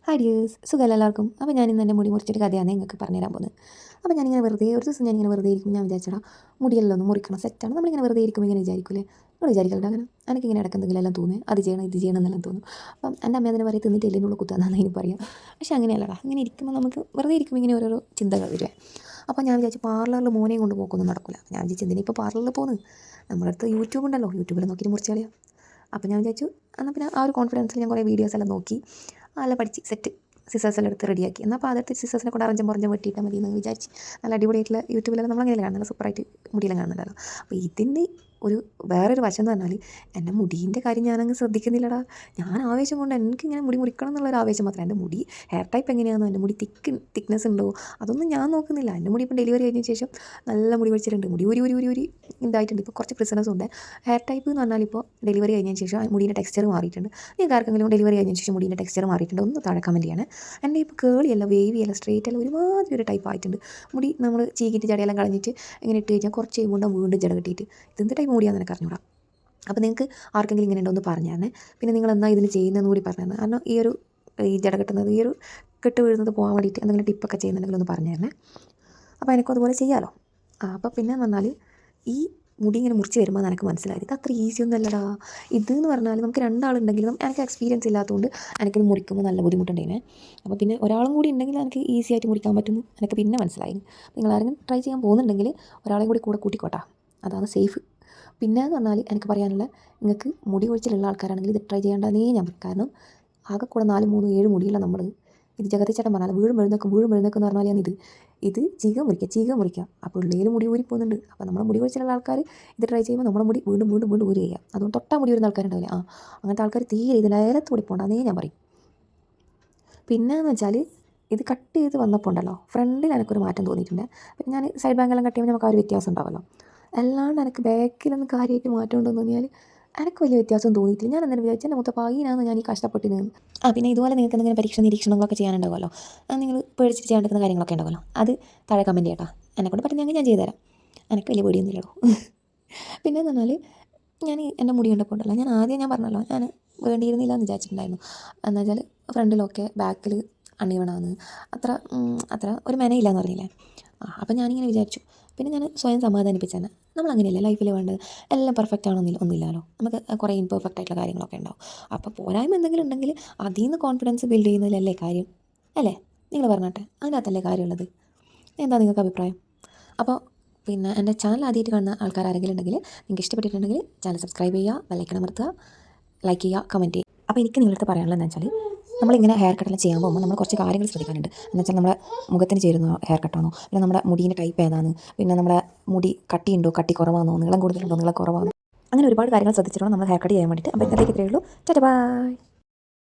Hi dears, സുഖമല്ല എല്ലാവർക്കും. അപ്പോൾ ഞാനിന്ന് എൻ്റെ മുടി മുറിച്ചൊരു കഥയാണ് നിങ്ങൾക്ക് പറഞ്ഞുതരാൻ പോകുന്നത്. അപ്പോൾ ഞാനിങ്ങനെ വെറുതെ ഒരു ദിവസം ഞാനിങ്ങനെ വെറുതെ ഇരിക്കും. ഞാൻ വിചാരിച്ചടാ മുടിയെല്ലാം ഒന്ന് മുറിക്കണം, സെറ്റാണ്. നമ്മളിങ്ങനെ വെറുതെ ഇരിക്കുമ്പോൾ ഇങ്ങനെ വിചാരിക്കൂലേ, നിങ്ങൾ വിചാരിക്കലുണ്ട് അങ്ങനെ? എനിക്കിങ്ങനെ ഇടയ്ക്ക് എന്തെങ്കിലും എല്ലാം തോന്നുന്നത്, അത് ചെയ്യണം ഇത് ചെയ്യണം എന്നെല്ലാം തോന്നും. അപ്പം എൻ്റെ അമ്മ അതിനെ പറയും തിന്നിട്ട് എല്ലിനുള്ള കുത്താന്നാണ് അതിന് പറയാം. പക്ഷേ അങ്ങനെയല്ലടാ, ഇങ്ങനെ ഇരിക്കുമ്പോൾ നമുക്ക് വെറുതെ ഇരിക്കുമ്പോൾ ഇങ്ങനെ ഓരോരോ ചിന്തകൾ വരുവേ. അപ്പോൾ ഞാൻ വിചാരിച്ചു പാർലറിൽ മോനെയും കൊണ്ട് പോക്കൊന്നും നടക്കില്ല. ഞാൻ വിചാരിച്ചു എന്തിനാ ഇപ്പോൾ പാർലറിൽ പോകുന്നത്, നമ്മുടെ അടുത്ത് യൂട്യൂബ് ഉണ്ടല്ലോ, യൂട്യൂബിൽ നോക്കിയിട്ട് മുറിച്ച് കളയാം. അപ്പോൾ ഞാൻ വിചാരിച്ചു എന്നാൽ പിന്നെ ആ ഒരു കോൺഫിഡൻസിൽ ഞാൻ കുറേ വീഡിയോസ് എല്ലാം നോക്കി നല്ല പഠിച്ച് സെറ്റ് സിസേഴ്സെല്ലാം എടുത്ത് റെഡിയാക്കി. എന്നാൽ അപ്പോൾ അതെടുത്ത് സിസേഴ്സിനെ കൊണ്ട് അറഞ്ചം പുറഞ്ഞം വെട്ടിയിട്ടാൽ മതി എന്ന് വിചാരിച്ച് നല്ല അടിപൊളിയായിട്ടുള്ള യൂട്യൂബിലെല്ലാം നമ്മളങ്ങനെയല്ല കാണുന്നത്, സൂപ്പറായിട്ട് മുടിയെല്ലാം കാണുന്നുണ്ടല്ലോ. അപ്പോൾ ഇതിൻ്റെ ഒരു വേറൊരു വശം എന്ന് പറഞ്ഞാൽ എൻ്റെ മുടീൻ്റെ കാര്യം ഞാനങ്ങ് ശ്രദ്ധിക്കുന്നില്ലടാ. ഞാൻ ആവേശം കൊണ്ട് എനിക്കിങ്ങനെ മുടി മുറിക്കണം എന്നുള്ളൊരു ആവേശം മാത്രമേ. എൻ്റെ മുടി ഹെയർ ടൈപ്പ് എങ്ങനെയാണെന്നോ എൻ്റെ മുടി തിക്നെസ് ഉണ്ടോ അതൊന്നും ഞാൻ നോക്കുന്നില്ല. എൻ്റെ മുടി ഇപ്പം ഡെലിവറി കഴിഞ്ഞ ശേഷം നല്ല മുടി പൊഴിച്ചിട്ടുണ്ട്, മുടി ഒരു ഇതായിട്ടുണ്ട്. ഇപ്പോൾ കുറച്ച് പ്രിസനസും ഉണ്ട്. ഹെയർ ടൈപ്പ് എന്ന് പറഞ്ഞാൽ ഇപ്പോൾ ഡെലിവറി കഴിഞ്ഞതിന് ശേഷം മുടീൻ്റെ ടെക്സ്ചർ മാറിയിട്ടുണ്ട്. നിങ്ങൾക്ക് ആർക്കെങ്കിലും ഡെലിവറി കഴിഞ്ഞതിന് ശേഷം മുടീൻ്റെ ടെക്സ്ചർ മാറിയിട്ടുണ്ട് ഒന്ന് താഴെ കമൻറ്റ് ചെയ്യണേ. എൻ്റെ ഇപ്പോൾ കേളിയല്ല, വേവിയല്ല, സ്ട്രേറ്റ് അല്ല, ഒരുമാതിരി ഒരു ടൈപ്പ് ആയിട്ടുണ്ട്. മുടി നമ്മൾ ചീകിയിട്ട് ജടയെല്ലാം കളഞ്ഞിട്ട് ഇങ്ങനെ ഇട്ട് കഴിഞ്ഞാൽ കുറച്ച് കഴിയുമ്പോൾ വീണ്ടും ജട കെട്ടിയിട്ട് ഇതെന്ത് ടൈപ്പ് മുടിയാണെന്ന് എനിക്ക് അറിഞ്ഞൂടാ. അപ്പോൾ നിങ്ങൾക്ക് ആർക്കെങ്കിലും ഇങ്ങനെ ഉണ്ടോ എന്ന് പറഞ്ഞു തന്നെ. പിന്നെ നിങ്ങൾ എന്നാൽ ഇതിന് ചെയ്യുന്നതെന്ന് കൂടി പറഞ്ഞു തന്നെ. കാരണം ഈ ജട കെട്ടുന്നത്, ഈ ഒരു കെട്ട് വീഴുന്നത് പോകാൻ വേണ്ടിയിട്ട് എന്തെങ്കിലും ടിപ്പൊക്കെ ചെയ്യുന്നുണ്ടെങ്കിൽ ഒന്ന് പറഞ്ഞു തരണേ. അപ്പോൾ എനിക്കും അതുപോലെ ചെയ്യാമല്ലോ. അപ്പോൾ പിന്നെ എന്ന് പറഞ്ഞാൽ ഈ മുടി ഇങ്ങനെ മുറിച്ച് വരുമ്പോൾ എനിക്ക് മനസ്സിലായത് ഇത് അത്ര ഈസി ഒന്നും അല്ലടാ. ഇതെന്ന് പറഞ്ഞാൽ നമുക്ക് രണ്ടാളുണ്ടെങ്കിലും എനിക്ക് എക്സ്പീരിയൻസ് ഇല്ലാത്തതുകൊണ്ട് എനിക്കിത് മുറിക്കുമ്പോൾ നല്ല ബുദ്ധിമുട്ടുണ്ടായിരുന്നേ. അപ്പോൾ പിന്നെ ഒരാളും കൂടി ഉണ്ടെങ്കിൽ എനിക്ക് ഈസി ആയിട്ട് മുറിക്കാൻ പറ്റുന്നു എനിക്ക് പിന്നെ മനസ്സിലായി. നിങ്ങൾ ആരെങ്കിലും ട്രൈ ചെയ്യാൻ പോകുന്നുണ്ടെങ്കിൽ ഒരാളെയും കൂടി കൂടെ കൂട്ടിക്കോട്ടാ, അതാണ് സേഫ്. പിന്നെ എന്ന് പറഞ്ഞാൽ എനിക്ക് പറയാനുള്ള, നിങ്ങൾക്ക് മുടി കൊഴിച്ചിലുള്ള ആൾക്കാരാണെങ്കിൽ ഇത് ട്രൈ ചെയ്യേണ്ടതേ ഞാൻ പറയും. കാരണം ആകെ കൂടെ 4, 3, 7 മുടിയുള്ള നമ്മൾ ഇത് ജഗതി ചേട്ടൻ പറഞ്ഞാൽ വീഴും എഴുന്നേക്കും എന്ന് പറഞ്ഞാൽ ഇത് ചീക മുറിക്കുക. അപ്പോൾ ഉള്ളിൽ മുടി ഊരി പോകുന്നുണ്ട്. അപ്പോൾ നമ്മുടെ മുടി കൊഴിച്ചിലുള്ള ആൾക്കാർ ഇത് ട്രൈ ചെയ്യുമ്പോൾ നമ്മുടെ മുടി വീണ്ടും ഊരി ചെയ്യുക. അതുകൊണ്ട് തൊട്ടാൽ മുടി വരുന്ന ആൾക്കാരുണ്ടാവില്ലേ, അങ്ങനത്തെ ആൾക്കാർ തീരെ ഇതിൻ്റെ നേരത്തോടി പോകണ്ടെന്നേ ഞാൻ പറയും. പിന്നെയെന്ന് വെച്ചാൽ ഇത് കട്ട് ചെയ്ത് വന്നപ്പോൾ ഉണ്ടല്ലോ, ഫ്രണ്ടിൽ എനിക്കൊരു മാറ്റം തോന്നിയിട്ടുണ്ട്. പിന്നെ ഞാൻ സൈഡ് ബാങ്കെല്ലാം കട്ട് ചെയ്യുമ്പോൾ നമുക്ക് ആ ഒരു വ്യത്യാസം ഉണ്ടാവുമല്ലോ. അല്ലാണ്ട് എനിക്ക് ബാക്കിലൊന്നും കാര്യമായിട്ട് മാറ്റം ഉണ്ടെന്ന് തോന്നിയാൽ എനിക്ക് വലിയ വ്യത്യാസം തോന്നിയിട്ടില്ല. ഞാൻ എന്തെങ്കിലും വിചാരിച്ചാൽ എൻ്റെ മുത്തപ്പായിനാണ് ഞാൻ ഈ കഷ്ടപ്പെട്ട് നിന്ന്. പിന്നെ ഇതുപോലെ നിങ്ങൾക്ക് എന്തെങ്കിലും പരീക്ഷ നിരീക്ഷണങ്ങളൊക്കെ ചെയ്യാനുണ്ടാവുമല്ലോ, നിങ്ങൾ പേടിച്ചിട്ട് ചെയ്യാൻ പറ്റുന്ന കാര്യങ്ങളൊക്കെ ഉണ്ടാവുമല്ലോ, അത് താഴെ കമൻറ്റ് ചെയ്യട്ടോ. എന്നെക്കൊണ്ട് പറ്റുന്നെങ്കിൽ ഞാൻ ചെയ്തുതരാം, എനിക്ക് വലിയ പേടിയൊന്നുമില്ലടോ. പിന്നെ എന്ന് പറഞ്ഞാൽ ഞാൻ എൻ്റെ മുടി കണ്ടപ്പോൾ ഉണ്ടല്ലോ, ഞാൻ ആദ്യം പറഞ്ഞല്ലോ ഞാൻ വേണ്ടിയിരുന്നില്ല എന്ന് വിചാരിച്ചിട്ടുണ്ടായിരുന്നു. എന്ന് വെച്ചാൽ ഫ്രണ്ടിലൊക്കെ ബാക്കിൽ അണിവണമാണ് അത്ര ഒരു മെനയില്ലാന്ന് പറഞ്ഞില്ലേ. അപ്പം ഞാനിങ്ങനെ വിചാരിച്ചു. പിന്നെ ഞാൻ സ്വയം സമാധാനിപ്പിച്ചാണ്, നമ്മളങ്ങനെയല്ലേ ലൈഫിൽ വേണ്ടത്, എല്ലാം പെർഫെക്റ്റ് ഒന്നുമില്ലല്ലോ, നമുക്ക് കുറേ ഇംപെർഫെക്റ്റ് ആയിട്ടുള്ള കാര്യങ്ങളൊക്കെ ഉണ്ടാവും. അപ്പോൾ പോരായ്മ എന്തെങ്കിലും ഉണ്ടെങ്കിൽ അതിൽ നിന്ന് കോൺഫിഡൻസ് ബിൽഡ് ചെയ്യുന്നതിലല്ലേ കാര്യം, അല്ലേ? നിങ്ങൾ പറഞ്ഞാട്ടെ, അതിനകത്തല്ലേ കാര്യമുള്ളത്. എന്താ നിങ്ങൾക്ക് അഭിപ്രായം? അപ്പോൾ പിന്നെ എൻ്റെ ചാനൽ ആദ്യമായിട്ട് കാണുന്ന ആൾക്കാർ ആരെങ്കിലും ഉണ്ടെങ്കിൽ, നിങ്ങൾക്ക് ഇഷ്ടപ്പെട്ടിട്ടുണ്ടെങ്കിൽ ചാനൽ സബ്സ്ക്രൈബ് ചെയ്യുക, ബെല്ലൈക്കൺ അമർത്തുക, ലൈക്ക് ചെയ്യുക, കമൻറ്റ് ചെയ്യുക. അപ്പോൾ എനിക്ക് നിങ്ങളടുത്ത് പറയാനുള്ളത് എന്താ വെച്ചാൽ, നമ്മളിങ്ങനെ ഹെയർ കട്ടെല്ലാം ചെയ്യാൻ പോകുമ്പോൾ നമ്മൾ കുറച്ച് കാര്യങ്ങൾ ശ്രദ്ധിക്കാനുണ്ട്. എന്ന് വെച്ചാൽ നമ്മുടെ മുഖത്തിന് ചേരുന്ന ഹെയർ കട്ടാണോ, പിന്നെ നമ്മുടെ മുടീൻ്റെ ടൈപ്പ് ഏതാണ്, പിന്നെ നമ്മുടെ മുടി കട്ടിയുണ്ടോ, കട്ടി കുറവാണോ, നീളം കൂടുതലുണ്ടോ, നീളം കുറവാണോ, അങ്ങനെ ഒരുപാട് കാര്യങ്ങൾ ശ്രദ്ധിച്ചിട്ടാണ് നമ്മൾ ഹെയർ കട്ട് ചെയ്യാൻ വേണ്ടിയിട്ട്. അപ്പോൾ ഇന്നത്തേക്ക് ഇത്രയേ ഉള്ളൂ. Tata bye.